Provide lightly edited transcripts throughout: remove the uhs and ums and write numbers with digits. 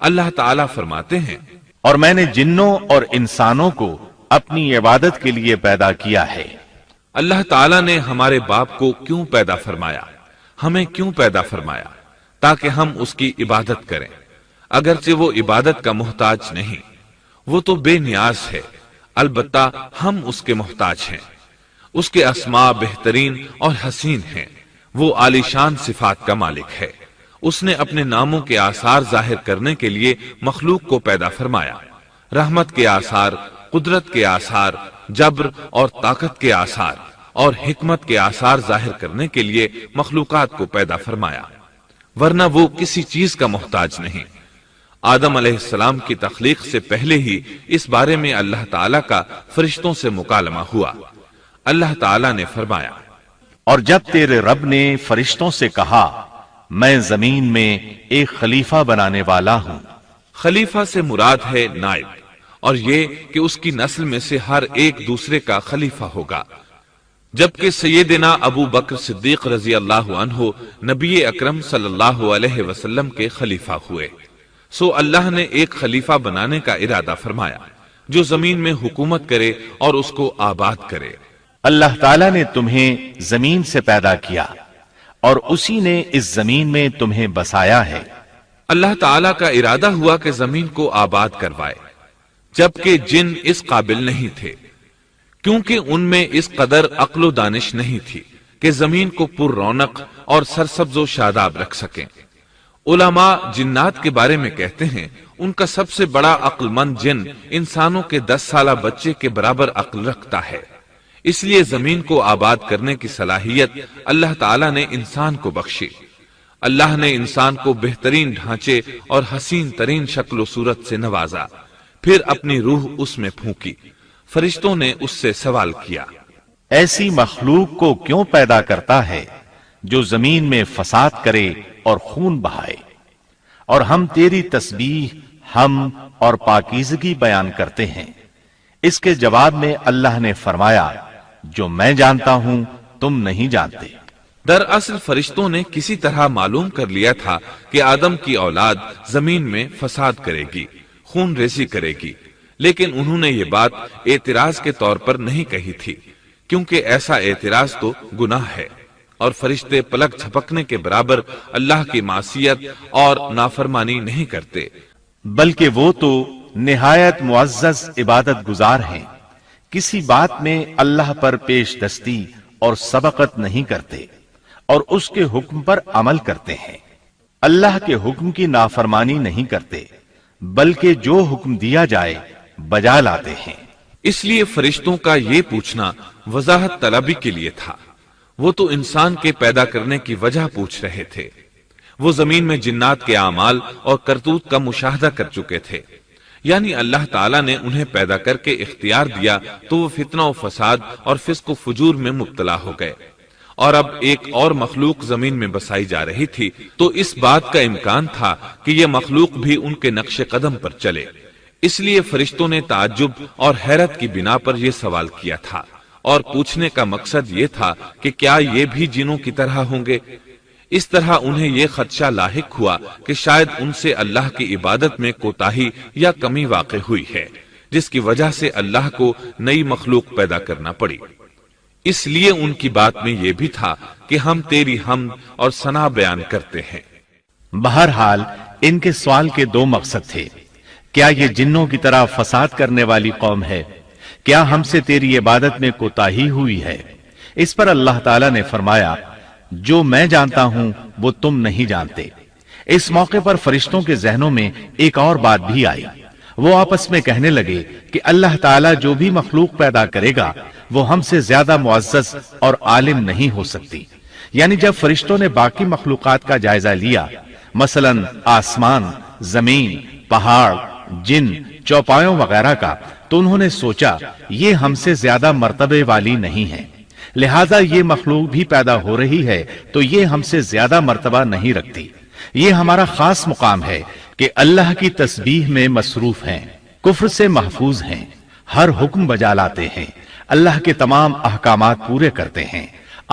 اللہ تعالیٰ فرماتے ہیں، اور میں نے جنوں اور انسانوں کو اپنی عبادت کے لیے پیدا کیا ہے۔ اللہ تعالیٰ نے ہمارے باپ کو کیوں پیدا فرمایا، ہمیں کیوں پیدا فرمایا؟ تاکہ ہم اس کی عبادت کریں، اگرچہ وہ عبادت کا محتاج نہیں، وہ تو بے نیاز ہے، البتہ ہم اس کے محتاج ہیں۔ اس کے اسماء بہترین اور حسین ہیں، وہ عالی شان صفات کا مالک ہے۔ اس نے اپنے ناموں کے آثار ظاہر کرنے کے لیے مخلوق کو پیدا فرمایا، رحمت کے آثار، قدرت کے آثار، جبر اور طاقت کے آثار اور حکمت کے آثار ظاہر کرنے کے لیے مخلوقات کو پیدا فرمایا، ورنہ وہ کسی چیز کا محتاج نہیں۔ آدم علیہ السلام کی تخلیق سے پہلے ہی اس بارے میں اللہ تعالیٰ کا فرشتوں سے مکالمہ ہوا۔ اللہ تعالیٰ نے فرمایا، اور جب تیرے رب نے فرشتوں سے کہا میں زمین میں ایک خلیفہ بنانے والا ہوں۔ خلیفہ سے مراد ہے نائب، اور یہ کہ اس کی نسل میں سے ہر ایک دوسرے کا خلیفہ ہوگا، جبکہ سیدنا ابو بکر صدیق رضی اللہ عنہ نبی اکرم صلی اللہ علیہ وسلم کے خلیفہ ہوئے، سو اللہ نے ایک خلیفہ بنانے کا ارادہ فرمایا جو زمین میں حکومت کرے اور اس کو آباد کرے۔ اللہ تعالیٰ نے تمہیں زمین سے پیدا کیا اور اسی نے اس زمین میں تمہیں بسایا ہے۔ اللہ تعالیٰ کا ارادہ ہوا کہ زمین کو آباد کروائے، جبکہ جن اس قابل نہیں تھے، کیونکہ ان میں اس قدر عقل و دانش نہیں تھی کہ زمین کو پر رونق اور سرسبز و شاداب رکھ سکیں۔ علماء جنات کے بارے میں کہتے ہیں ان کا سب سے بڑا عقل مند جن انسانوں کے 10 سالہ بچے کے برابر عقل رکھتا ہے، اس لیے زمین کو آباد کرنے کی صلاحیت اللہ تعالیٰ نے انسان کو بخشی۔ اللہ نے انسان کو بہترین ڈھانچے اور حسین ترین شکل و صورت سے نوازا، پھر اپنی روح اس میں پھونکی۔ فرشتوں نے اس سے سوال کیا، ایسی مخلوق کو کیوں پیدا کرتا ہے جو زمین میں فساد کرے اور خون بہائے؟ اور ہم تیری تسبیح، حمد اور پاکیزگی بیان کرتے ہیں۔ اس کے جواب میں اللہ نے فرمایا، جو میں جانتا ہوں تم نہیں جانتے۔ دراصل فرشتوں نے کسی طرح معلوم کر لیا تھا کہ آدم کی اولاد زمین میں فساد کرے گی، خون ریزی کرے گی، لیکن انہوں نے یہ بات اعتراض کے طور پر نہیں کہی تھی، کیونکہ ایسا اعتراض تو گناہ ہے، اور فرشتے پلک جھپکنے کے برابر اللہ کی معصیت اور نافرمانی نہیں کرتے، بلکہ وہ تو نہایت معزز عبادت گزار ہیں، کسی بات میں اللہ پر پیش دستی اور سبقت نہیں کرتے، اور اس کے حکم پر عمل کرتے ہیں۔ اللہ کے حکم کی نافرمانی نہیں کرتے، بلکہ جو حکم دیا جائے بجا لاتے ہیں۔ اس لیے فرشتوں کا یہ پوچھنا وضاحت طلبی کے لیے تھا، وہ تو انسان کے پیدا کرنے کی وجہ پوچھ رہے تھے۔ وہ زمین میں جنات کے اعمال اور کرتوت کا مشاہدہ کر چکے تھے، یعنی اللہ تعالیٰ نے انہیں پیدا کر کے اختیار دیا تو وہ فتنہ و فساد اور فسق و فجور میں مبتلا ہو گئے، اور اب ایک اور مخلوق زمین میں بسائی جا رہی تھی، تو اس بات کا امکان تھا کہ یہ مخلوق بھی ان کے نقش قدم پر چلے۔ اس لیے فرشتوں نے تعجب اور حیرت کی بنا پر یہ سوال کیا تھا، اور پوچھنے کا مقصد یہ تھا کہ کیا یہ بھی جنوں کی طرح ہوں گے؟ اس طرح انہیں یہ خدشہ لاحق ہوا کہ شاید ان سے اللہ کی عبادت میں کوتاہی یا کمی واقع ہوئی ہے، جس کی وجہ سے اللہ کو نئی مخلوق پیدا کرنا پڑی۔ اس لیے ان کی بات میں یہ بھی تھا کہ ہم تیری حمد اور ثنا بیان کرتے ہیں۔ بہرحال ان کے سوال کے دو مقصد تھے، کیا یہ جنوں کی طرح فساد کرنے والی قوم ہے؟ کیا ہم سے تیری عبادت میں کوتاہی ہوئی ہے؟ اس پر اللہ تعالیٰ نے فرمایا، جو میں جانتا ہوں وہ تم نہیں جانتے۔ اس موقع پر فرشتوں کے ذہنوں میں ایک اور بات بھی آئی، وہ آپس میں کہنے لگے کہ اللہ تعالیٰ جو بھی مخلوق پیدا کرے گا وہ ہم سے زیادہ معزز اور عالم نہیں ہو سکتی۔ یعنی جب فرشتوں نے باقی مخلوقات کا جائزہ لیا، مثلا آسمان، زمین، پہاڑ، جن، چوپایوں وغیرہ کا، تو انہوں نے سوچا یہ ہم سے زیادہ مرتبے والی نہیں ہے، لہذا یہ مخلوق بھی پیدا ہو رہی ہے تو یہ ہم سے زیادہ مرتبہ نہیں رکھتی، یہ ہمارا خاص مقام ہے کہ اللہ کی تسبیح میں مصروف ہیں، کفر سے محفوظ ہیں، ہر حکم بجا لاتے ہیں، اللہ کے تمام احکامات پورے کرتے ہیں،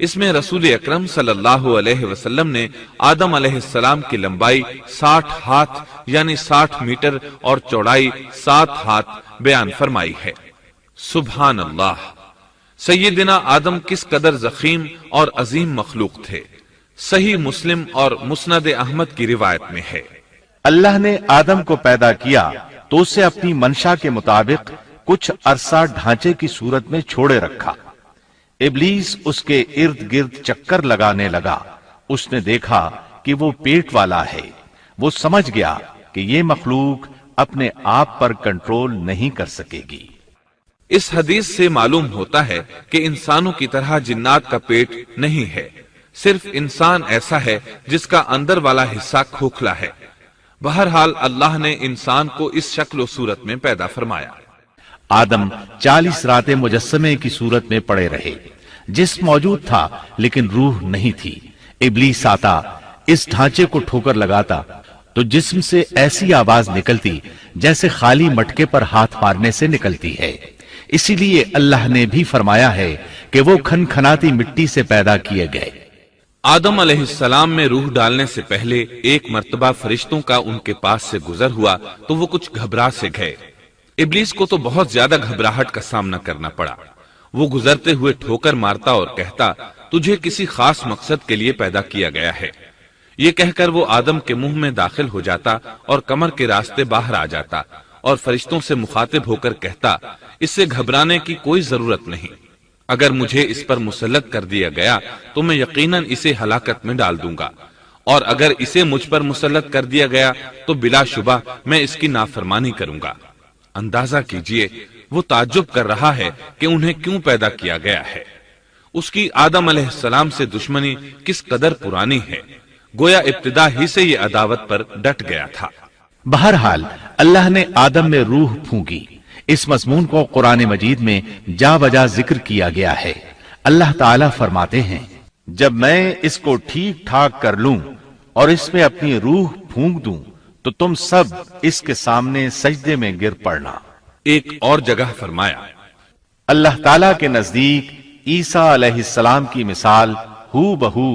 اس میں رسول اکرم صلی اللہ علیہ وسلم نے آدم علیہ السلام کی لمبائی 60 ہاتھ یعنی 60 میٹر اور چوڑائی 7 ہاتھ بیان فرمائی ہے۔ سبحان اللہ! سیدنا آدم کس قدر ضخیم اور عظیم مخلوق تھے۔ صحیح مسلم اور مسند احمد کی روایت میں ہے، اللہ نے آدم کو پیدا کیا تو اسے اپنی منشا کے مطابق کچھ عرصہ ڈھانچے کی صورت میں چھوڑے رکھا۔ ابلیس اس کے ارد گرد چکر لگانے لگا۔ اس نے دیکھا کہ وہ پیٹ والا ہے۔ وہ سمجھ گیا کہ یہ مخلوق اپنے آپ پر کنٹرول نہیں کر سکے گی۔ اس حدیث سے معلوم ہوتا ہے کہ انسانوں کی طرح جنات کا پیٹ نہیں ہے، صرف انسان ایسا ہے جس کا اندر والا حصہ کھوکھلا ہے۔ بہرحال اللہ نے انسان کو اس شکل و صورت میں پیدا فرمایا۔ آدم 40 راتیں مجسمے کی صورت میں پڑے رہے۔ جسم موجود تھا لیکن روح نہیں تھی۔ ابلیس آتا، اس ڈھانچے کو ٹھوکر لگاتا تو جسم سے ایسی آواز نکلتی جیسے خالی مٹکے پر ہاتھ مارنے سے نکلتی ہے۔ اسی لیے اللہ نے بھی فرمایا ہے کہ وہ کھنکھناتی مٹی سے پیدا کیے گئے۔ آدم علیہ السلام میں روح ڈالنے سے پہلے ایک مرتبہ فرشتوں کا ان کے پاس سے گزر ہوا تو وہ کچھ گھبرا سے گئے۔ ابلیس کو تو بہت زیادہ گھبراہٹ کا سامنا کرنا پڑا۔ وہ گزرتے ہوئے ٹھوکر مارتا اور کہتا، تجھے کسی خاص مقصد کے لیے پیدا کیا گیا ہے۔ یہ کہہ کر وہ آدم کے منہ میں داخل ہو جاتا اور کمر کے راستے باہر آ جاتا اور فرشتوں سے مخاطب ہو کر کہتا، اس سے گھبرانے کی کوئی ضرورت نہیں۔ اگر مجھے اس پر مسلط کر دیا گیا تو میں یقیناً اسے ہلاکت میں ڈال دوں گا، اور اگر اسے مجھ پر مسلط کر دیا گیا تو بلا شبہ میں اس کی نافرمانی کروں گا۔ اندازہ کیجئے وہ تعجب کر رہا ہے کہ انہیں کیوں پیدا کیا گیا ہے۔ اس کی آدم علیہ السلام سے دشمنی کس قدر پرانی ہے، گویا ابتدا ہی سے یہ عداوت پر ڈٹ گیا تھا۔ بہرحال اللہ نے آدم میں روح پھونکی۔ اس مضمون کو قرآن مجید میں جا بجا ذکر کیا گیا ہے۔ اللہ تعالیٰ فرماتے ہیں، جب میں اس کو ٹھیک ٹھاک کر لوں اور اس میں اپنی روح پھونک دوں تو تم سب اس کے سامنے سجدے میں گر پڑنا۔ ایک اور جگہ فرمایا، اللہ تعالیٰ کے نزدیک عیسیٰ علیہ السلام کی مثال ہو بہو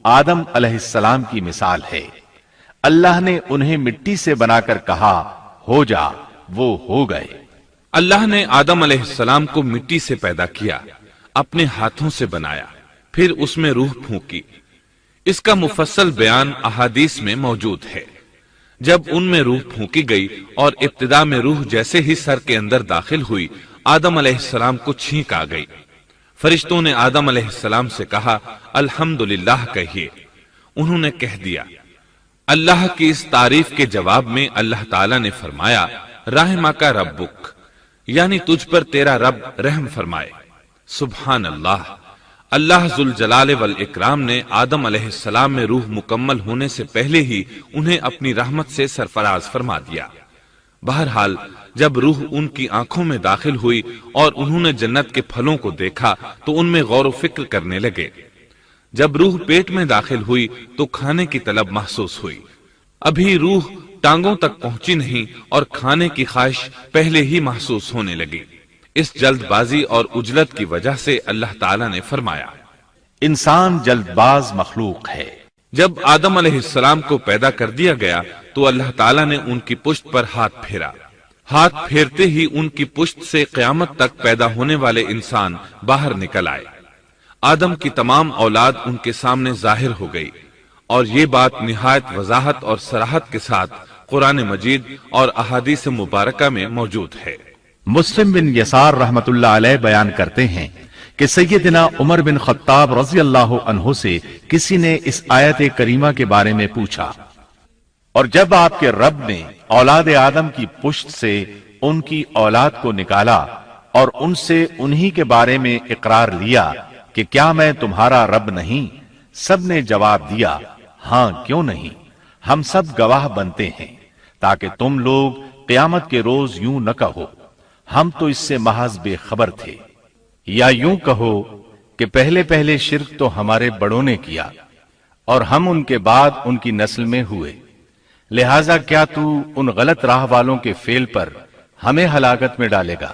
آدم علیہ السلام کی مثال ہے۔ اللہ نے انہیں مٹی سے بنا کر کہا، ہو جا، وہ ہو گئے۔ اللہ نے آدم علیہ السلام کو مٹی سے پیدا کیا، اپنے ہاتھوں سے بنایا، پھر اس میں روح پھونکی۔ اس کا مفصل بیان احادیث میں موجود ہے۔ جب ان میں روح پھونکی گئی اور ابتدا میں روح جیسے ہی سر کے اندر داخل ہوئی، آدم علیہ السلام کو چھینک آ گئی۔ فرشتوں نے آدم علیہ السلام سے کہا، الحمدللہ کہیے۔ انہوں نے کہہ دیا۔ اللہ کی اس تعریف کے جواب میں اللہ تعالیٰ نے فرمایا، رحمک ربک، یعنی تجھ پر تیرا رب رحم فرمائے۔ سبحان اللہ! اللہ ذوالجلال والاکرام نے آدم علیہ السلام میں روح مکمل ہونے سے پہلے ہی انہیں اپنی رحمت سے سرفراز فرما دیا۔ بہرحال جب روح ان کی آنکھوں میں داخل ہوئی اور انہوں نے جنت کے پھلوں کو دیکھا تو ان میں غور و فکر کرنے لگے۔ جب روح پیٹ میں داخل ہوئی تو کھانے کی طلب محسوس ہوئی۔ ابھی روح ٹانگوں تک پہنچی نہیں اور کھانے کی خواہش پہلے ہی محسوس ہونے لگی۔ اس جلد بازی اور عجلت کی وجہ سے اللہ تعالیٰ نے فرمایا، انسان جلد باز مخلوق ہے۔ جب آدم علیہ السلام کو پیدا کر دیا گیا تو اللہ تعالیٰ نے ان کی پشت پر ہاتھ پھیرا۔ ہاتھ پھیرتے ہی ان کی پشت سے قیامت تک پیدا ہونے والے انسان باہر نکل آئے۔ آدم کی تمام اولاد ان کے سامنے ظاہر ہو گئی، اور یہ بات نہایت وضاحت اور صراحت کے ساتھ قرآن مجید اور احادیث مبارکہ میں موجود ہے۔ مسلم بن یسار رحمت اللہ علیہ بیان کرتے ہیں کہ سیدنا عمر بن خطاب رضی اللہ عنہ سے کسی نے اس آیت کریمہ کے بارے میں پوچھا، اور جب آپ کے رب نے اولاد آدم کی پشت سے ان کی اولاد کو نکالا اور ان سے انہی کے بارے میں اقرار لیا کہ کیا میں تمہارا رب نہیں، سب نے جواب دیا، ہاں کیوں نہیں، ہم سب گواہ بنتے ہیں، تاکہ تم لوگ قیامت کے روز یوں نہ کہو ہم تو اس سے محض بے خبر تھے، یا یوں کہو کہ پہلے پہلے شرک تو ہمارے بڑوں نے کیا اور ہم ان کے بعد ان کی نسل میں ہوئے، لہذا کیا تو ان غلط راہ والوں کے فعل پر ہمیں ہلاکت میں ڈالے گا۔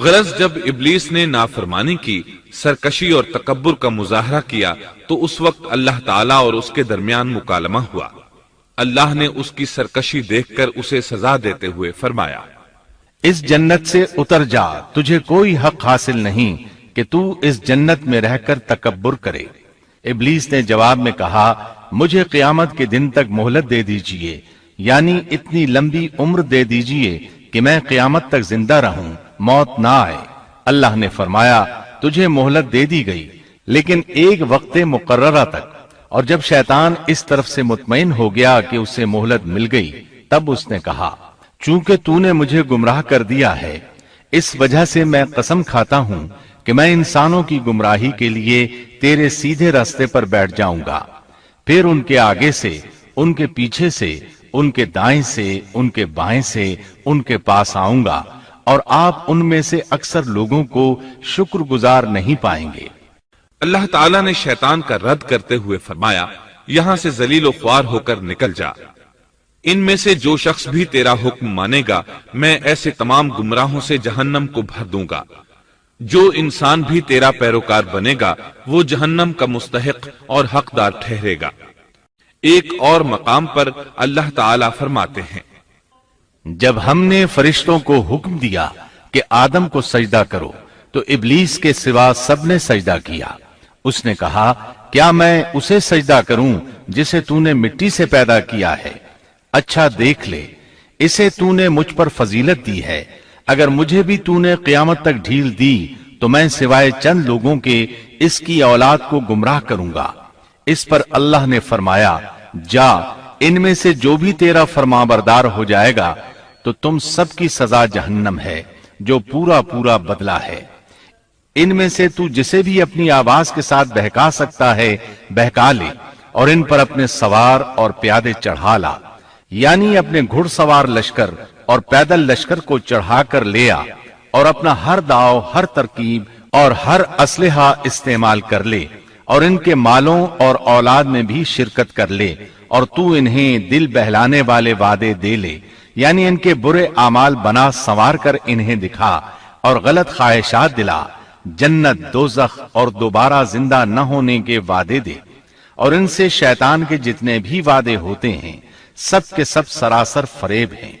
غرض جب ابلیس نے نافرمانی کی، سرکشی اور تکبر کا مظاہرہ کیا تو اس وقت اللہ تعالیٰ اور اس کے درمیان مکالمہ ہوا۔ اللہ نے اس کی سرکشی دیکھ کر اسے سزا دیتے ہوئے فرمایا، اس جنت سے اتر جا، تجھے کوئی حق حاصل نہیں کہ تو اس جنت میں رہ کر تکبر کرے۔ ابلیس نے جواب میں کہا، مجھے قیامت کے دن تک مہلت دے دیجئے، یعنی اتنی لمبی عمر دے دیجئے کہ میں قیامت تک زندہ رہوں، موت نہ آئے۔ اللہ نے فرمایا، تجھے مہلت دے دی گئی، لیکن ایک وقت مقررہ تک۔ اور جب شیطان اس طرف سے مطمئن ہو گیا کہ اسے مہلت مل گئی، تب اس نے کہا، چونکہ تو نے مجھے گمراہ کر دیا ہے، اس وجہ سے میں قسم کھاتا ہوں کہ میں انسانوں کی گمراہی کے لیے تیرے سیدھے راستے پر بیٹھ جاؤں گا، پھر ان کے آگے سے، ان کے پیچھے سے، ان کے دائیں سے، ان کے بائیں سے، ان کے پاس آؤں گا، اور آپ ان میں سے اکثر لوگوں کو شکر گزار نہیں پائیں گے۔ اللہ تعالیٰ نے شیطان کا رد کرتے ہوئے فرمایا، یہاں سے ذلیل و خوار ہو کر نکل جا۔ ان میں سے جو شخص بھی تیرا حکم مانے گا، میں ایسے تمام گمراہوں سے جہنم کو بھر دوں گا۔ جو انسان بھی تیرا پیروکار بنے گا، وہ جہنم کا مستحق اور حقدار ٹھہرے گا۔ ایک اور مقام پر اللہ تعالیٰ فرماتے ہیں، جب ہم نے فرشتوں کو حکم دیا کہ آدم کو سجدہ کرو تو ابلیس کے سوا سب نے سجدہ کیا۔ اس نے کہا، کیا میں اسے سجدہ کروں جسے تو نے مٹی سے پیدا کیا ہے؟ اچھا دیکھ لے، اسے تو نے مجھ پر فضیلت دی ہے، اگر مجھے بھی تو نے قیامت تک ڈھیل دی تو میں سوائے چند لوگوں کے اس کی اولاد کو گمراہ کروں گا۔ اس پر اللہ نے فرمایا، جا، ان میں سے جو بھی تیرا فرمانبردار ہو جائے گا تو تم سب کی سزا جہنم ہے، جو پورا پورا بدلہ ہے۔ ان میں سے تو جسے بھی اپنی آواز کے ساتھ بہکا سکتا ہے بہکا لے، اور ان پر اپنے سوار اور پیادے چڑھا لا، یعنی اپنے گھڑ سوار لشکر اور پیدل لشکر کو چڑھا کر لے آ، اور اپنا ہر داؤ، ہر ترکیب اور ہر اسلحہ استعمال کر لے، اور ان کے مالوں اور اولاد میں بھی شرکت کر لے، اور تو انہیں دل بہلانے والے وعدے دے لے، یعنی ان کے برے اعمال بنا سنوار کر انہیں دکھا، اور غلط خواہشات دلا، جنت، دوزخ اور دوبارہ زندہ نہ ہونے کے وعدے دے، اور ان سے شیطان کے جتنے بھی وعدے ہوتے ہیں سب کے سب سراسر فریب ہیں۔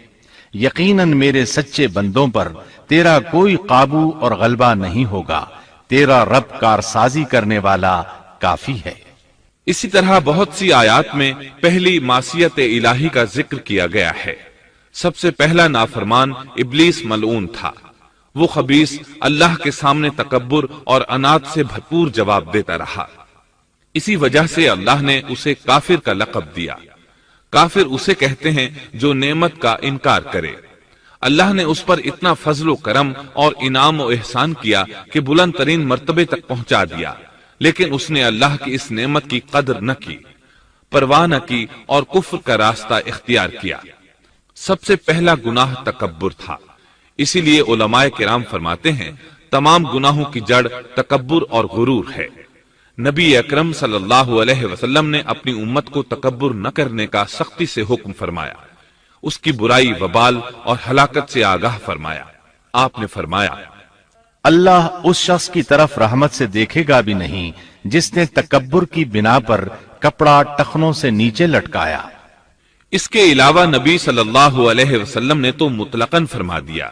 یقیناً میرے سچے بندوں پر تیرا کوئی قابو اور غلبہ نہیں ہوگا، تیرا رب کارسازی کرنے والا کافی ہے۔ اسی طرح بہت سی آیات میں پہلی معصیت الہی کا ذکر کیا گیا ہے۔ سب سے پہلا نافرمان ابلیس ملعون تھا۔ وہ خبیث اللہ کے سامنے تکبر اور انات سے بھرپور جواب دیتا رہا۔ اسی وجہ سے اللہ نے اسے کافر کا لقب دیا۔ کافر اسے کہتے ہیں جو نعمت کا انکار کرے۔ اللہ نے اس پر اتنا فضل و کرم اور انعام و احسان کیا کہ بلند ترین مرتبے تک پہنچا دیا، لیکن اس نے اللہ کی اس نعمت کی قدر نہ کی، پرواہ نہ کی اور کفر کا راستہ اختیار کیا۔ سب سے پہلا گناہ تکبر تھا۔ اسی لیے علماء کرام فرماتے ہیں، تمام گناہوں کی جڑ تکبر اور غرور ہے۔ نبی اکرم صلی اللہ علیہ وسلم نے اپنی امت کو تکبر نہ کرنے کا سختی سے حکم فرمایا، اس کی برائی، وبال اور ہلاکت سے آگاہ فرمایا۔ آپ نے فرمایا، اللہ اس شخص کی طرف رحمت سے دیکھے گا بھی نہیں جس نے تکبر کی بنا پر کپڑا ٹخنوں سے نیچے لٹکایا۔ اس کے علاوہ نبی صلی اللہ علیہ وسلم نے تو مطلقاً فرما دیا،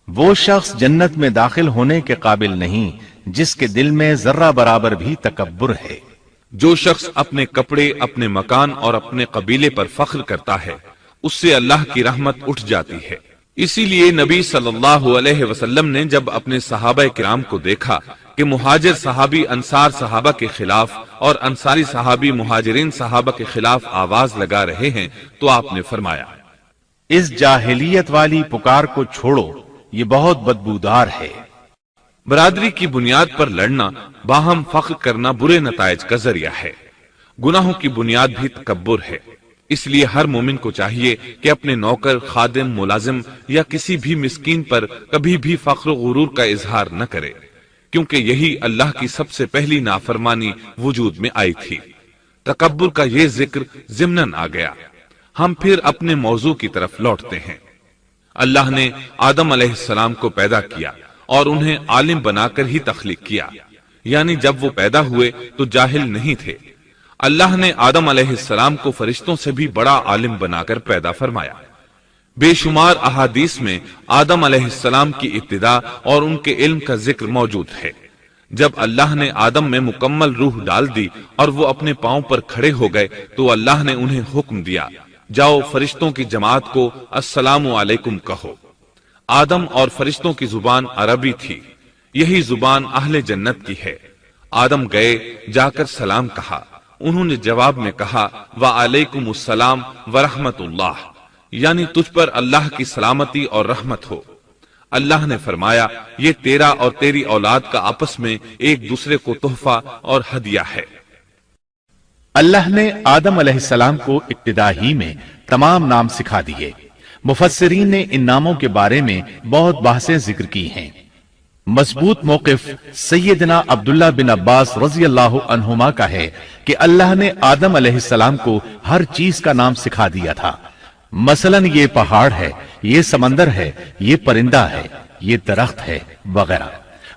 وہ شخص جنت میں داخل ہونے کے قابل نہیں جس کے دل میں ذرہ برابر بھی تکبر ہے۔ جو شخص اپنے کپڑے، اپنے مکان اور اپنے قبیلے پر فخر کرتا ہے، اس سے اللہ کی رحمت اٹھ جاتی ہے۔ اسی لیے نبی صلی اللہ علیہ وسلم نے جب اپنے صحابہ کرام کو دیکھا کہ مہاجر صحابی انصار صحابہ کے خلاف اور انصاری صحابی مہاجرین صحابہ کے خلاف آواز لگا رہے ہیں، تو آپ نے فرمایا، اس جاہلیت والی پکار کو چھوڑو، یہ بہت بدبودار ہے۔ برادری کی بنیاد پر لڑنا، باہم فخر کرنا برے نتائج کا ذریعہ ہے۔ گناہوں کی بنیاد بھی تکبر ہے۔ اس لیے ہر مومن کو چاہیے کہ اپنے نوکر، خادم، ملازم یا کسی بھی مسکین پر کبھی بھی فخر و غرور کا اظہار نہ کرے، کیونکہ یہی اللہ کی سب سے پہلی نافرمانی وجود میں آئی تھی۔ تکبر کا یہ ذکر ضمناً آ گیا۔ ہم پھر اپنے موضوع کی طرف لوٹتے ہیں۔ اللہ نے آدم علیہ السلام کو پیدا کیا اور انہیں عالم بنا کر ہی تخلیق کیا، یعنی جب وہ پیدا ہوئے تو جاہل نہیں تھے۔ اللہ نے آدم علیہ السلام کو فرشتوں سے بھی بڑا عالم بنا کر پیدا فرمایا۔ بے شمار احادیث میں آدم علیہ السلام کی ابتدا اور ان کے علم کا ذکر موجود ہے۔ جب اللہ نے آدم میں مکمل روح ڈال دی اور وہ اپنے پاؤں پر کھڑے ہو گئے تو اللہ نے انہیں حکم دیا، جاؤ فرشتوں کی جماعت کو السلام علیکم کہو۔ آدم اور فرشتوں کی زبان عربی تھی، یہی زبان اہل جنت کی ہے۔ آدم گئے، جا کر سلام کہا، انہوں نے جواب میں کہا وعلیکم السلام ورحمت اللہ، یعنی تجھ پر اللہ کی سلامتی اور رحمت ہو۔ اللہ نے فرمایا یہ تیرا اور تیری اولاد کا آپس میں ایک دوسرے کو تحفہ اور ہدیہ ہے۔ اللہ نے آدم علیہ السلام کو ابتدا ہی میں تمام نام سکھا دیے۔ مفسرین نے ان ناموں کے بارے میں بہت بحثیں ذکر کی ہیں۔ مضبوط موقف سیدنا عبداللہ بن عباس رضی اللہ عنہما کا ہے کہ اللہ نے آدم علیہ السلام کو ہر چیز کا نام سکھا دیا تھا۔ مثلاً یہ پہاڑ ہے، یہ سمندر ہے، یہ پرندہ ہے، یہ درخت ہے وغیرہ۔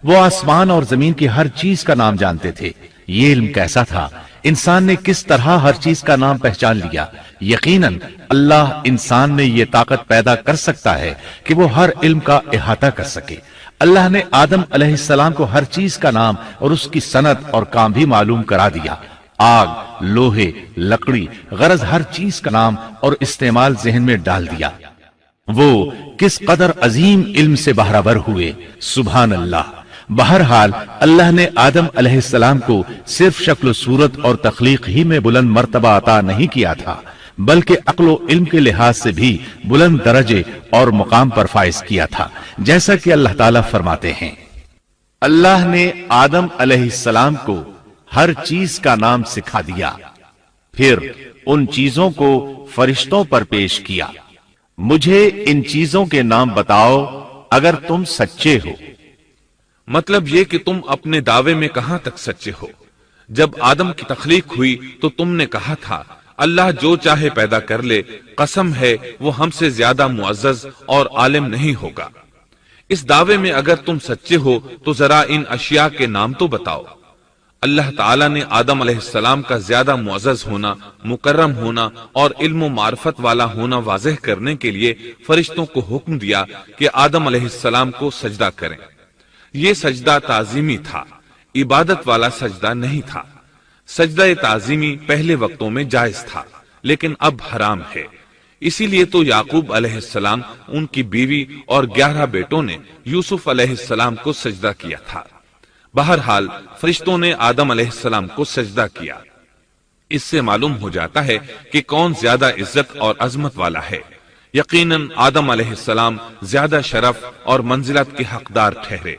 وہ آسمان اور زمین کی ہر چیز کا نام جانتے تھے۔ یہ علم کیسا تھا، انسان نے کس طرح ہر چیز کا نام پہچان لیا۔ یقیناً اللہ انسان میں یہ طاقت پیدا کر سکتا ہے کہ وہ ہر علم کا احاطہ کر سکے۔ اللہ نے آدم علیہ السلام کو ہر چیز کا نام اور اس کی صنعت اور کام بھی معلوم کرا دیا۔ آگ، لوہے، لکڑی، غرض ہر چیز کا نام اور استعمال ذہن میں ڈال دیا۔ وہ کس قدر عظیم علم سے بہرور ہوئے، سبحان اللہ۔ بہرحال اللہ نے آدم علیہ السلام کو صرف شکل و صورت اور تخلیق ہی میں بلند مرتبہ عطا نہیں کیا تھا، بلکہ عقل و علم کے لحاظ سے بھی بلند درجے اور مقام پر فائز کیا تھا، جیسا کہ اللہ تعالیٰ فرماتے ہیں اللہ نے آدم علیہ السلام کو ہر چیز کا نام سکھا دیا، پھر ان چیزوں کو فرشتوں پر پیش کیا۔ مجھے ان چیزوں کے نام بتاؤ اگر تم سچے ہو۔ مطلب یہ کہ تم اپنے دعوے میں کہاں تک سچے ہو؟ جب آدم کی تخلیق ہوئی تو تم نے کہا تھا اللہ جو چاہے پیدا کر لے، قسم ہے وہ ہم سے زیادہ معزز اور عالم نہیں ہوگا۔ اس دعوے میں اگر تم سچے ہو تو ذرا ان اشیاء کے نام تو بتاؤ۔ اللہ تعالیٰ نے آدم علیہ السلام کا زیادہ معزز ہونا، مکرم ہونا اور علم و معرفت والا ہونا واضح کرنے کے لیے فرشتوں کو حکم دیا کہ آدم علیہ السلام کو سجدہ کریں۔ یہ سجدہ تعظیمی تھا، عبادت والا سجدہ نہیں تھا۔ سجدہ تعظیمی پہلے وقتوں میں جائز تھا، لیکن اب حرام ہے۔ اسی لیے تو یعقوب علیہ السلام، ان کی بیوی اور 11 بیٹوں نے یوسف علیہ السلام کو سجدہ کیا تھا۔ بہرحال فرشتوں نے آدم علیہ السلام کو سجدہ کیا۔ اس سے معلوم ہو جاتا ہے کہ کون زیادہ عزت اور عظمت والا ہے۔ یقیناً آدم علیہ السلام زیادہ شرف اور منزلت کے حقدار ٹھہرے۔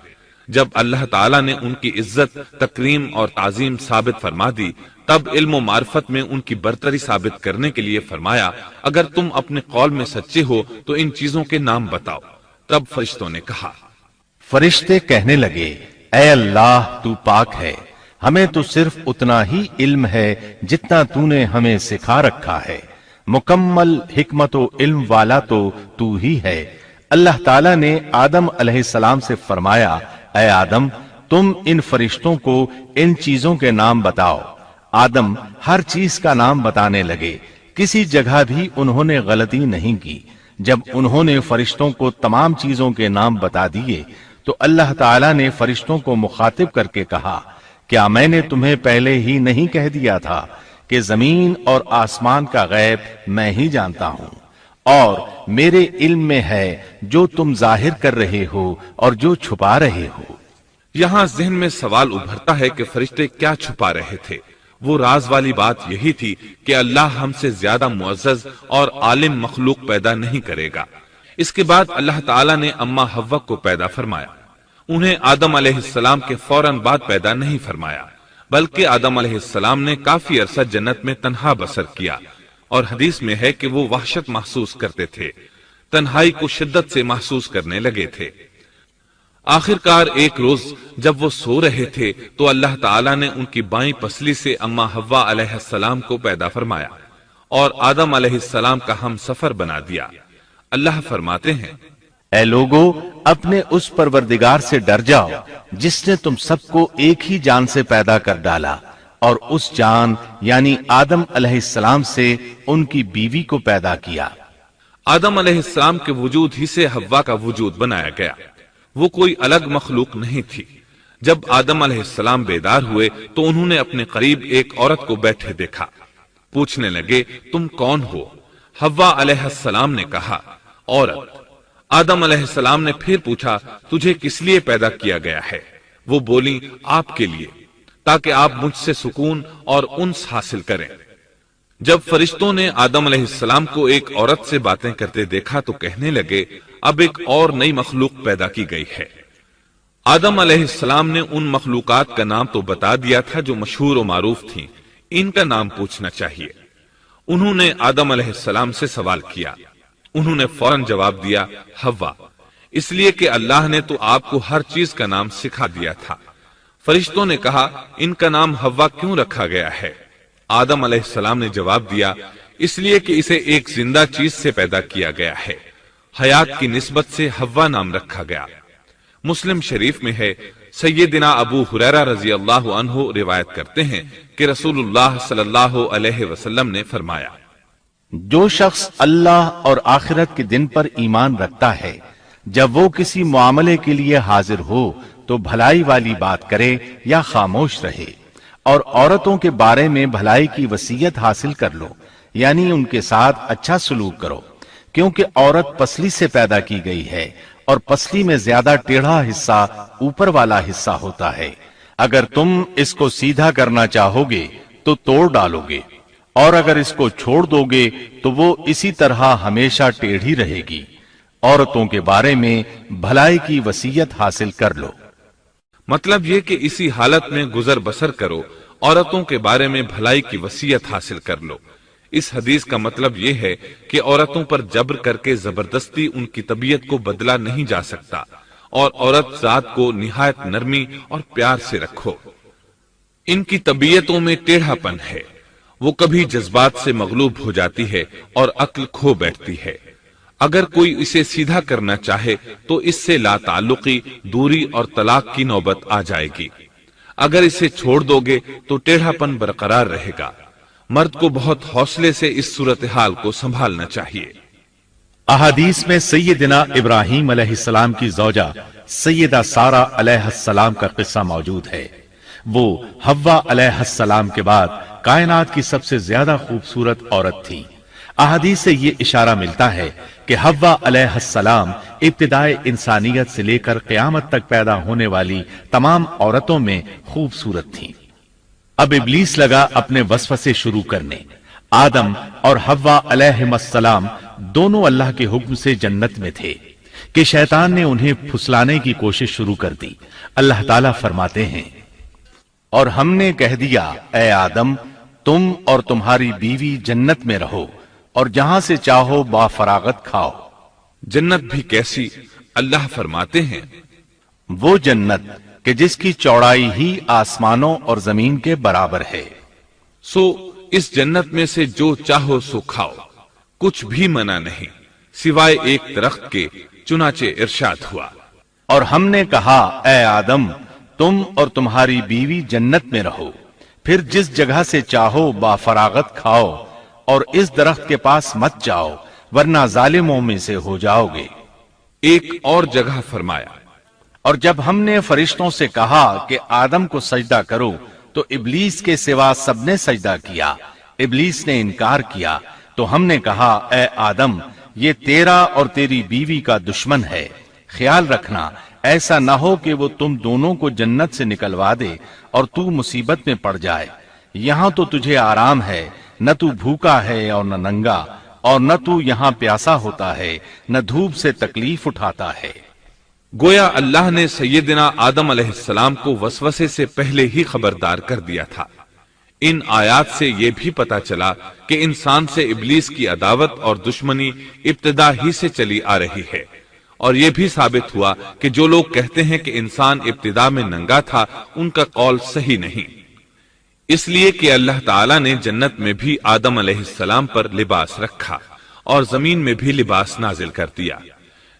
جب اللہ تعالیٰ نے ان کی عزت، تکریم اور تعظیم ثابت فرما دی، تب علم و معرفت میں ان کی برتری ثابت کرنے کے لیے فرمایا اگر تم اپنے قول میں سچے ہو تو ان چیزوں کے نام بتاؤ۔ تب فرشتوں نے کہا، فرشتے کہنے لگے اے اللہ تو پاک ہے، ہمیں تو صرف اتنا ہی علم ہے جتنا تو نے ہمیں سکھا رکھا ہے، مکمل حکمت و علم والا تو ہی ہے۔ اللہ تعالیٰ نے آدم علیہ السلام سے فرمایا اے آدم تم ان فرشتوں کو ان چیزوں کے نام بتاؤ۔ آدم ہر چیز کا نام بتانے لگے، کسی جگہ بھی انہوں نے غلطی نہیں کی۔ جب انہوں نے فرشتوں کو تمام چیزوں کے نام بتا دیے تو اللہ تعالیٰ نے فرشتوں کو مخاطب کر کے کہا کیا میں نے تمہیں پہلے ہی نہیں کہہ دیا تھا کہ زمین اور آسمان کا غیب میں ہی جانتا ہوں، اور میرے علم میں ہے جو تم ظاہر کر رہے ہو اور جو چھپا رہے ہو۔ یہاں ذہن میں سوال ابھرتا ہے کہ فرشتے کیا چھپا رہے تھے؟ وہ راز والی بات یہی تھی کہ اللہ ہم سے زیادہ معزز اور عالم مخلوق پیدا نہیں کرے گا۔ اس کے بعد اللہ تعالیٰ نے اما حوا کو پیدا فرمایا۔ انہیں آدم علیہ السلام کے فوراً بعد پیدا نہیں فرمایا، بلکہ آدم علیہ السلام نے کافی عرصہ جنت میں تنہا بسر کیا، اور حدیث میں ہے کہ وہ وحشت محسوس کرتے تھے، تنہائی کو شدت سے محسوس کرنے لگے تھے۔ آخر کار ایک روز جب وہ سو رہے تھے تو اللہ تعالیٰ نے ان کی بائیں پسلی سے اما حوا علیہ السلام کو پیدا فرمایا اور آدم علیہ السلام کا ہم سفر بنا دیا۔ اللہ فرماتے ہیں اے لوگو اپنے اس پروردگار سے ڈر جاؤ جس نے تم سب کو ایک ہی جان سے پیدا کر ڈالا اور اس جان یعنی آدم علیہ السلام سے ان کی بیوی کو پیدا کیا۔ آدم علیہ السلام کے وجود ہی سے حوا کا وجود بنایا گیا، وہ کوئی الگ مخلوق نہیں تھی۔ جب آدم علیہ السلام بیدار ہوئے تو انہوں نے اپنے قریب ایک عورت کو بیٹھے دیکھا، پوچھنے لگے تم کون ہو؟ حوا علیہ السلام نے کہا عورت۔ آدم علیہ السلام نے پھر پوچھا تجھے کس لیے پیدا کیا گیا ہے؟ وہ بولی آپ کے لیے، تاکہ آپ مجھ سے سکون اور انس حاصل کریں۔ جب فرشتوں نے آدم علیہ السلام کو ایک عورت سے باتیں کرتے دیکھا تو کہنے لگے اب ایک اور نئی مخلوق پیدا کی گئی ہے۔ آدم علیہ السلام نے ان مخلوقات کا نام تو بتا دیا تھا جو مشہور و معروف تھیں، ان کا نام پوچھنا چاہیے۔ انہوں نے آدم علیہ السلام سے سوال کیا، انہوں نے فوراً جواب دیا حوا، اس لیے کہ اللہ نے تو آپ کو ہر چیز کا نام سکھا دیا تھا۔ فرشتوں نے کہا ان کا نام حوا کیوں رکھا گیا ہے؟ آدم علیہ السلام نے جواب دیا اس لیے کہ اسے ایک زندہ چیز سے پیدا کیا گیا ہے، حیات کی نسبت سے حوا نام رکھا گیا۔ مسلم شریف میں ہے، سیدنا ابو ہریرہ رضی اللہ عنہ روایت کرتے ہیں کہ رسول اللہ صلی اللہ علیہ وسلم نے فرمایا جو شخص اللہ اور آخرت کے دن پر ایمان رکھتا ہے، جب وہ کسی معاملے کے لیے حاضر ہو تو بھلائی والی بات کرے یا خاموش رہے، اور عورتوں کے بارے میں بھلائی کی وصیت حاصل کر لو، یعنی ان کے ساتھ اچھا سلوک کرو، کیونکہ عورت پسلی سے پیدا کی گئی ہے اور پسلی میں زیادہ ٹیڑھا حصہ اوپر والا حصہ ہوتا ہے۔ اگر تم اس کو سیدھا کرنا چاہو گے تو توڑ ڈالو گے، اور اگر اس کو چھوڑ دو گے تو وہ اسی طرح ہمیشہ ٹیڑھی رہے گی۔ عورتوں کے بارے میں بھلائی کی وصیت حاصل کر لو۔ مطلب یہ کہ اسی حالت میں گزر بسر کرو، عورتوں کے بارے میں بھلائی کی وصیت حاصل کر لو۔ اس حدیث کا مطلب یہ ہے کہ عورتوں پر جبر کر کے زبردستی ان کی طبیعت کو بدلا نہیں جا سکتا، اور عورت ذات کو نہایت نرمی اور پیار سے رکھو۔ ان کی طبیعتوں میں ٹیڑھا پن ہے، وہ کبھی جذبات سے مغلوب ہو جاتی ہے اور عقل کھو بیٹھتی ہے۔ اگر کوئی اسے سیدھا کرنا چاہے تو اس سے لا تعلقی، دوری اور طلاق کی نوبت آ جائے گی۔ اگر اسے چھوڑ دو گے تو ٹیڑھا پن برقرار رہے گا۔ مرد کو بہت حوصلے سے اس صورتحال کو سنبھالنا چاہیے۔ احادیث میں سیدنا ابراہیم علیہ السلام کی زوجہ سیدہ سارہ علیہ السلام کا قصہ موجود ہے۔ وہ حوا علیہ السلام کے بعد کائنات کی سب سے زیادہ خوبصورت عورت تھی۔ احادیث سے یہ اشارہ ملتا ہے کہ حوا علیہ السلام ابتدائے انسانیت سے لے کر قیامت تک پیدا ہونے والی تمام عورتوں میں خوبصورت تھیں۔ اب ابلیس لگا اپنے وسوسے شروع کرنے۔ آدم اور حوا علیہ السلام دونوں اللہ کے حکم سے جنت میں تھے کہ شیطان نے انہیں پھسلانے کی کوشش شروع کر دی۔ اللہ تعالیٰ فرماتے ہیں اور ہم نے کہہ دیا اے آدم تم اور تمہاری بیوی جنت میں رہو اور جہاں سے چاہو با فراغت کھاؤ۔ جنت بھی کیسی؟ اللہ فرماتے ہیں وہ جنت کہ جس کی چوڑائی ہی آسمانوں اور زمین کے برابر ہے۔ سو اس جنت میں سے جو چاہو سو کھاؤ، کچھ بھی منع نہیں سوائے ایک درخت کے، چنانچہ ارشاد ہوا اور ہم نے کہا اے آدم تم اور تمہاری بیوی جنت میں رہو، پھر جس جگہ سے چاہو با فراغت کھاؤ، اور اس درخت کے پاس مت جاؤ ورنہ ظالموں میں سے ہو جاؤ گے۔ ایک اور جگہ فرمایا اور جب ہم نے فرشتوں سے کہا کہ آدم کو سجدہ کرو تو ابلیس کے سوا سب نے سجدہ کیا۔ ابلیس نے انکار کیا تو ہم نے کہا اے آدم یہ تیرا اور تیری بیوی کا دشمن ہے، خیال رکھنا ایسا نہ ہو کہ وہ تم دونوں کو جنت سے نکلوا دے اور تو مصیبت میں پڑ جائے۔ یہاں تو تجھے آرام ہے، نہ تو بھوکا ہے اور نہ ننگا، اور نہ تو یہاں پیاسا ہوتا ہے، نہ دھوپ سے تکلیف اٹھاتا ہے۔ گویا اللہ نے سیدنا آدم علیہ السلام کو وسوسے سے پہلے ہی خبردار کر دیا تھا۔ ان آیات سے یہ بھی پتا چلا کہ انسان سے ابلیس کی عداوت اور دشمنی ابتدا ہی سے چلی آ رہی ہے، اور یہ بھی ثابت ہوا کہ جو لوگ کہتے ہیں کہ انسان ابتدا میں ننگا تھا ان کا قول صحیح نہیں، اس لیے کہ اللہ تعالیٰ نے جنت میں بھی آدم علیہ السلام پر لباس رکھا اور زمین میں بھی لباس نازل کر دیا۔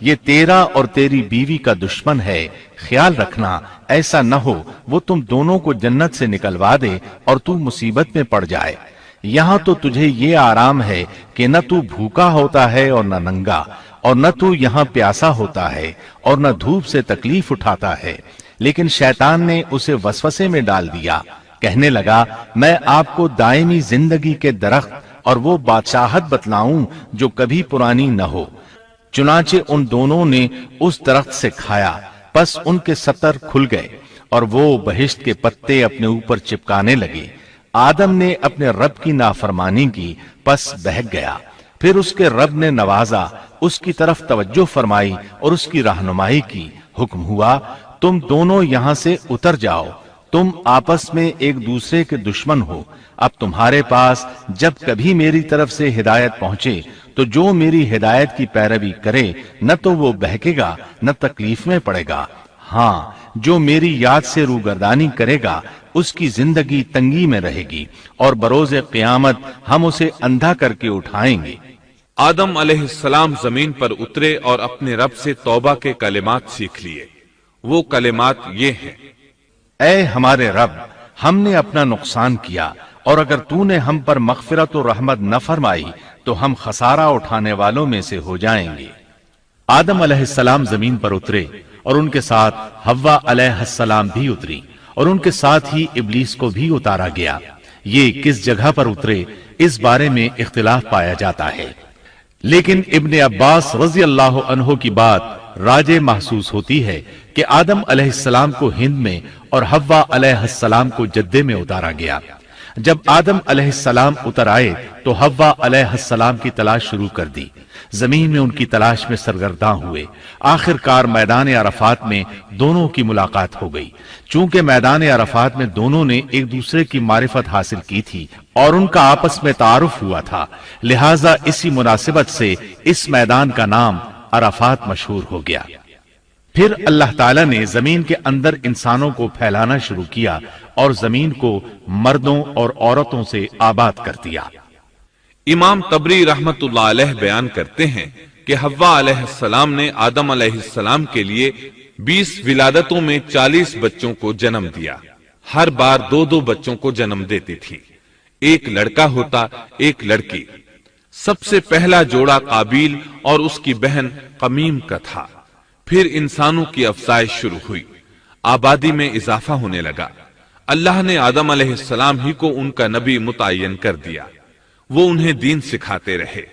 یہ تیرا اور تیری بیوی کا دشمن ہے، خیال رکھنا ایسا نہ ہو وہ تم دونوں کو جنت سے نکلوا دے اور تو مصیبت میں پڑ جائے۔ یہاں تو تجھے یہ آرام ہے کہ نہ تو بھوکا ہوتا ہے اور نہ ننگا، اور نہ تو یہاں پیاسا ہوتا ہے اور نہ دھوپ سے تکلیف اٹھاتا ہے۔ لیکن شیطان نے اسے وسوسے میں ڈال دیا، کہنے لگا میں آپ کو دائمی زندگی کے درخت اور وہ بادشاہت بتلاؤں جو کبھی پرانی نہ ہو۔ چنانچہ ان دونوں نے اس درخت سے کھایا، پس ان کے ستر کھل گئے اور وہ بہشت کے پتے اپنے اوپر چپکانے لگے۔ آدم نے اپنے رب کی نافرمانی کی، پس بہک گیا۔ پھر اس کے رب نے نوازا، اس کی طرف توجہ فرمائی اور اس کی رہنمائی کی۔ حکم ہوا تم دونوں یہاں سے اتر جاؤ، تم آپس میں ایک دوسرے کے دشمن ہو۔ اب تمہارے پاس جب کبھی میری طرف سے ہدایت پہنچے تو جو میری ہدایت کی پیروی کرے نہ تو وہ بہکے گا نہ تکلیف میں پڑے گا، ہاں جو میری یاد سے روگردانی کرے گا اس کی زندگی تنگی میں رہے گی، اور بروز قیامت ہم اسے اندھا کر کے اٹھائیں گے۔ آدم علیہ السلام زمین پر اترے اور اپنے رب سے توبہ کے کلمات سیکھ لیے۔ وہ کلمات یہ ہیں: اے ہمارے رب، ہم نے اپنا نقصان کیا، اور اگر تو نے ہم پر مغفرت و رحمت نہ فرمائی تو ہم خسارہ اٹھانے والوں میں سے ہو جائیں گے۔ آدم علیہ السلام زمین پر اترے اور ان کے ساتھ حوا علیہ السلام بھی اتری، اور ان کے ساتھ ہی ابلیس کو بھی اتارا گیا۔ یہ کس جگہ پر اترے اس بارے میں اختلاف پایا جاتا ہے، لیکن ابن عباس رضی اللہ عنہ کی بات راجح محسوس ہوتی ہے کہ آدم علیہ السلام کو ہند میں اور حوا علیہ السلام کو جدے میں اتارا گیا۔ جب آدم علیہ السلام اتر آئے تو حوا علیہ السلام کی تلاش شروع کر دی، زمین میں ان کی تلاش میں سرگرداں ہوئے۔ آخر کار میدان عرفات میں دونوں کی ملاقات ہو گئی۔ چونکہ میدان عرفات میں دونوں نے ایک دوسرے کی معرفت حاصل کی تھی اور ان کا آپس میں تعارف ہوا تھا، لہٰذا اسی مناسبت سے اس میدان کا نام عرفات مشہور ہو گیا۔ پھر اللہ تعالیٰ نے زمین کے اندر انسانوں کو پھیلانا شروع کیا اور زمین کو مردوں اور عورتوں سے آباد کر دیا۔ امام طبری رحمت اللہ علیہ بیان کرتے ہیں کہ حوا علیہ السلام نے آدم علیہ السلام کے لیے 20 ولادتوں میں 40 بچوں کو جنم دیا۔ ہر بار 2 بچوں کو جنم دیتی تھی، ایک لڑکا ہوتا ایک لڑکی۔ سب سے پہلا جوڑا قابیل اور اس کی بہن قمیم کا تھا۔ پھر انسانوں کی افزائش شروع ہوئی، آبادی میں اضافہ ہونے لگا۔ اللہ نے آدم علیہ السلام ہی کو ان کا نبی متعین کر دیا، وہ انہیں دین سکھاتے رہے۔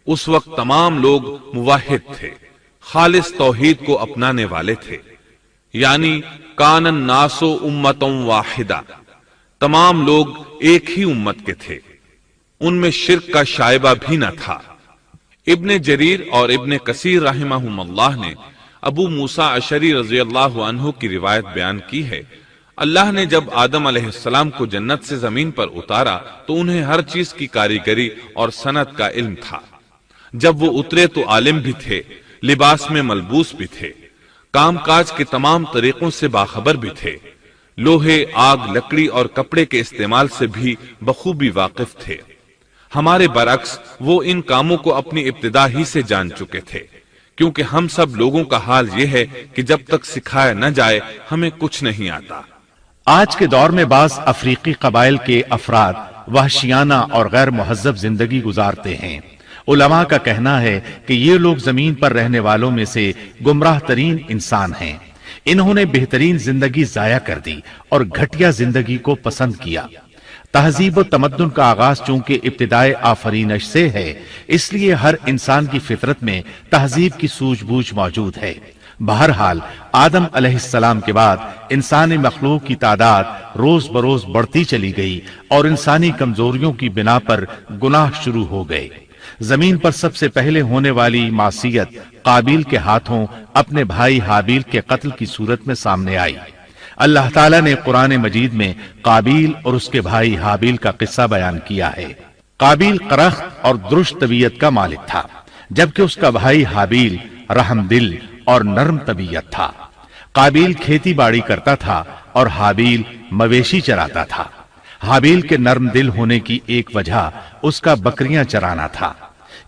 اس وقت تمام لوگ موحد تھے، خالص توحید کو اپنانے والے تھے، یعنی کان الناس امۃ واحدہ، تمام لوگ ایک ہی امت کے تھے، ان میں شرک کا شائبہ بھی نہ تھا۔ ابن جریر اور ابن کثیر رحمہم اللہ نے ابو موسیٰ اشعری رضی اللہ عنہ کی روایت بیان کی ہے، اللہ نے جب آدم علیہ السلام کو جنت سے زمین پر اتارا تو انہیں ہر چیز کی کاریگری اور صنعت کا علم تھا۔ جب وہ اترے تو عالم بھی تھے، لباس میں ملبوس بھی تھے، کام کاج کے تمام طریقوں سے باخبر بھی تھے، لوہے، آگ، لکڑی اور کپڑے کے استعمال سے بھی بخوبی واقف تھے۔ ہمارے برعکس وہ ان کاموں کو اپنی ابتدا ہی سے جان چکے تھے، کیونکہ ہم سب لوگوں کا حال یہ ہے کہ جب تک سکھایا نہ جائے ہمیں کچھ نہیں آتا۔ آج کے دور میں بعض افریقی قبائل کے افراد وحشیانہ اور غیر مہذب زندگی گزارتے ہیں۔ علماء کا کہنا ہے کہ یہ لوگ زمین پر رہنے والوں میں سے گمراہ ترین انسان ہیں۔ انہوں نے بہترین زندگی ضائع کر دی اور گھٹیا زندگی کو پسند کیا۔ تہذیب و تمدن کا آغاز چونکہ ابتدائے آفرینش سے ہے، اس لیے ہر انسان کی فطرت میں تہذیب کی سوجھ بوجھ موجود ہے۔ بہرحال آدم علیہ السلام کے بعد انسانی مخلوق کی تعداد روز بروز بڑھتی چلی گئی اور انسانی کمزوریوں کی بنا پر گناہ شروع ہو گئے۔ زمین پر سب سے پہلے ہونے والی معصیت قابیل کے ہاتھوں اپنے بھائی حابیل کے قتل کی صورت میں سامنے آئی۔ اللہ تعالیٰ نے قرآن مجید میں قابیل اور اس کے بھائی حابیل کا قصہ بیان کیا ہے۔ قابیل قرخت اور درشت طبیعت کا مالک تھا، جبکہ اس کا بھائی حابیل رحم دل اور نرم طبیعت تھا۔ قابیل کھیتی باڑی کرتا تھا اور حابیل مویشی چراتا تھا۔ حابیل کے نرم دل ہونے کی ایک وجہ اس کا بکریاں چرانا تھا۔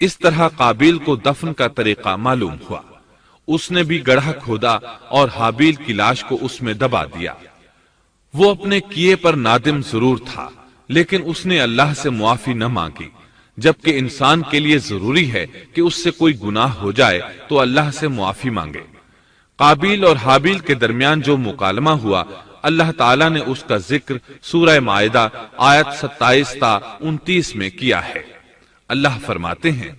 اس طرح قابیل کو دفن کا طریقہ معلوم ہوا۔ اس نے بھی گڑھا کھودا اور حابیل کی لاش کو اس میں دبا دیا۔ وہ اپنے کیے پر نادم ضرور تھا، لیکن اس نے اللہ سے معافی نہ مانگی، جبکہ انسان کے لیے ضروری ہے کہ اس سے کوئی گناہ ہو جائے تو اللہ سے معافی مانگے۔ قابیل اور حابیل کے درمیان جو مکالمہ ہوا، اللہ تعالیٰ نے اس کا ذکر سورہ مائدہ آیت 27 تا 29 میں کیا ہے۔ اللہ فرماتے ہیں،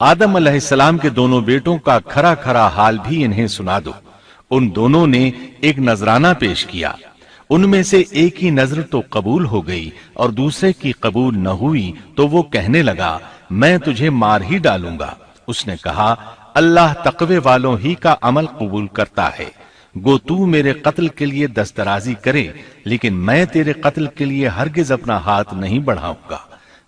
آدم علیہ السلام کے دونوں بیٹوں کا کھرا کھرا حال بھی انہیں سنا دو۔ ان دونوں نے ایک نذرانہ پیش کیا، ان میں سے ایک ہی نذر تو قبول ہو گئی اور دوسرے کی قبول نہ ہوئی تو وہ کہنے لگا میں تجھے مار ہی ڈالوں گا۔ اس نے کہا اللہ تقوی والوں ہی کا عمل قبول کرتا ہے، گو تو میرے قتل کے لیے دسترازی کرے، لیکن میں تیرے قتل کے لیے ہرگز اپنا ہاتھ نہیں بڑھاؤں گا۔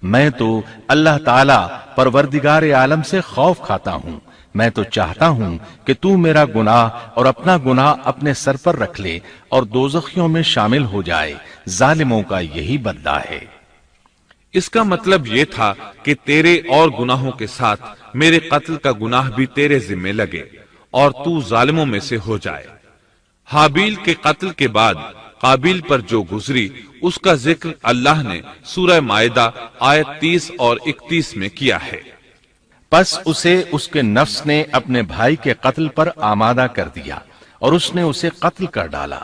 میں تو اللہ تعالی پروردگار عالم سے خوف کھاتا ہوں، میں تو چاہتا ہوں کہ تو میرا گناہ اور اپنا گناہ اپنے سر پر رکھ لے اور دوزخیوں میں شامل ہو جائے، ظالموں کا یہی بدلہ ہے۔ اس کا مطلب یہ تھا کہ تیرے اور گناہوں کے ساتھ میرے قتل کا گناہ بھی تیرے ذمہ لگے اور تو ظالموں میں سے ہو جائے۔ حابیل کے قتل کے بعد قابیل پر جو گزری اس کا ذکر اللہ نے سورہ مائدہ آیت 30 اور 31 میں کیا ہے۔ پس اسے اس کے نفس نے اپنے بھائی کے قتل پر آمادہ کر دیا اور اس نے اسے قتل کر ڈالا،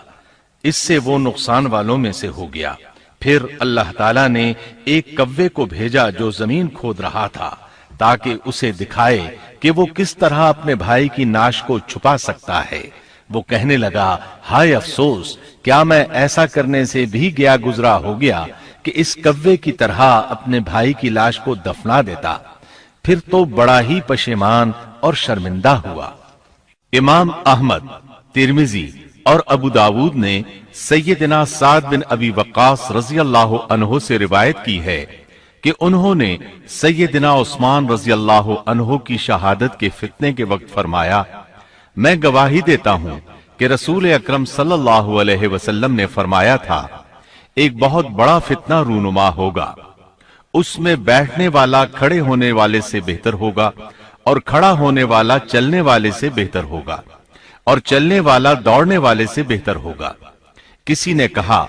اس سے وہ نقصان والوں میں سے ہو گیا۔ پھر اللہ تعالیٰ نے ایک کوے کو بھیجا جو زمین کھود رہا تھا تاکہ اسے دکھائے کہ وہ کس طرح اپنے بھائی کی ناش کو چھپا سکتا ہے۔ وہ کہنے لگا ہائے افسوس، کیا میں ایسا کرنے سے بھی گیا گزرا ہو گیا کہ اس کوے کی طرح اپنے بھائی کی لاش کو دفنا دیتا۔ پھر تو بڑا ہی پشیمان اور شرمندہ ہوا۔ امام احمد، ترمذی اور ابو داود نے سیدنا سعد بن ابی وقاص رضی اللہ عنہ سے روایت کی ہے کہ انہوں نے سیدنا عثمان رضی اللہ عنہ کی شہادت کے فتنے کے وقت فرمایا میں گواہی دیتا ہوں کہ رسول اکرم صلی اللہ علیہ وسلم نے فرمایا تھا ایک بہت بڑا فتنہ رونما ہوگا، اس میں بیٹھنے والا کھڑے ہونے والے سے بہتر ہوگا اور کھڑا ہونے والا چلنے والے سے بہتر ہوگا اور چلنے والا دوڑنے والے سے بہتر ہوگا۔ کسی نے کہا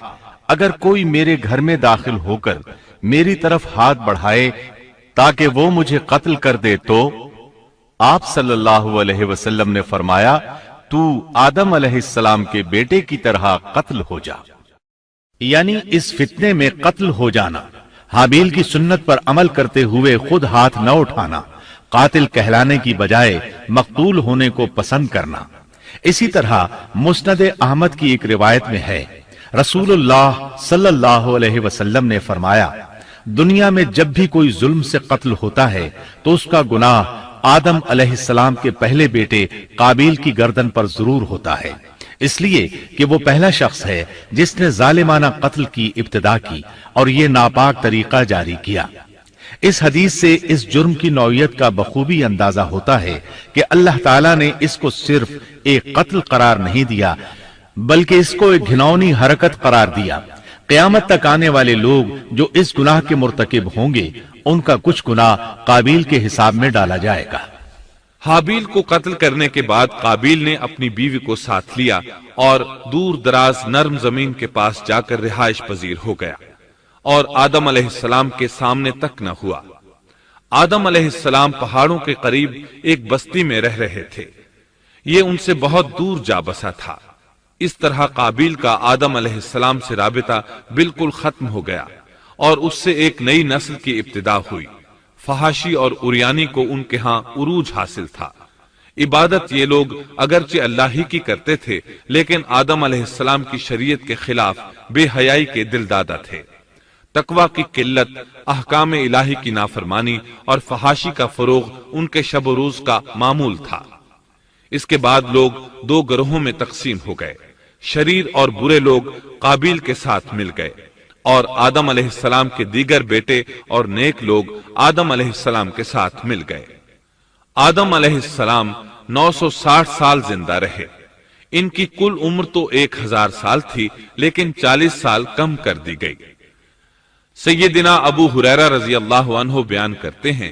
اگر کوئی میرے گھر میں داخل ہو کر میری طرف ہاتھ بڑھائے تاکہ وہ مجھے قتل کر دے تو آپ صلی اللہ علیہ وسلم نے فرمایا تو آدم علیہ السلام کے بیٹے کی طرح قتل ہو جا، یعنی اس فتنے میں قتل ہو جانا، حابیل کی سنت پر عمل کرتے ہوئے خود ہاتھ نہ اٹھانا، قاتل کہلانے کی بجائے مقتول ہونے کو پسند کرنا۔ اسی طرح مسند احمد کی ایک روایت میں ہے رسول اللہ صلی اللہ علیہ وسلم نے فرمایا دنیا میں جب بھی کوئی ظلم سے قتل ہوتا ہے تو اس کا گناہ آدم علیہ السلام کے پہلے بیٹے قابیل کی گردن پر ضرور ہوتا ہے، اس لیے کہ وہ پہلا شخص ہے جس نے ظالمانہ قتل کی ابتدا کی اور یہ ناپاک طریقہ جاری کیا۔ اس حدیث سے اس جرم کی نوعیت کا بخوبی اندازہ ہوتا ہے کہ اللہ تعالیٰ نے اس کو صرف ایک قتل قرار نہیں دیا بلکہ اس کو ایک گھناؤنی حرکت قرار دیا۔ قیامت تک آنے والے لوگ جو اس گناہ کے مرتکب ہوں گے ان کا کچھ گناہ قابیل کے حساب میں ڈالا جائے گا۔ حابیل کو قتل کرنے کے بعد قابیل نے اپنی بیوی کو ساتھ لیا اور دور دراز نرم زمین کے پاس جا کر رہائش پذیر ہو گیا اور آدم علیہ السلام کے سامنے تک نہ ہوا۔ آدم علیہ السلام پہاڑوں کے قریب ایک بستی میں رہ رہے تھے، یہ ان سے بہت دور جا بسا تھا۔ اس طرح قابیل کا آدم علیہ السلام سے رابطہ بالکل ختم ہو گیا اور اس سے ایک نئی نسل کی ابتدا ہوئی۔ فحاشی اور اریانی کو ان کے ہاں عروج حاصل تھا۔ عبادت یہ لوگ اگرچہ اللہ ہی کی کرتے تھے لیکن آدم علیہ السلام کی شریعت کے خلاف بے حیائی کے دل دادا تھے۔ تقوی کی قلت، احکام الہی کی نافرمانی اور فحاشی کا فروغ ان کے شب و روز کا معمول تھا۔ اس کے بعد لوگ دو گروہوں میں تقسیم ہو گئے، شریر اور برے لوگ قابیل کے ساتھ مل گئے اور آدم علیہ السلام کے دیگر بیٹے اور نیک لوگ آدم علیہ السلام کے ساتھ مل گئے۔ آدم علیہ السلام 960 سال زندہ رہے۔ ان کی کل عمر تو 1000 سال تھی لیکن 40 سال کم کر دی گئی۔ سیدنا ابو ہریرہ رضی اللہ عنہ بیان کرتے ہیں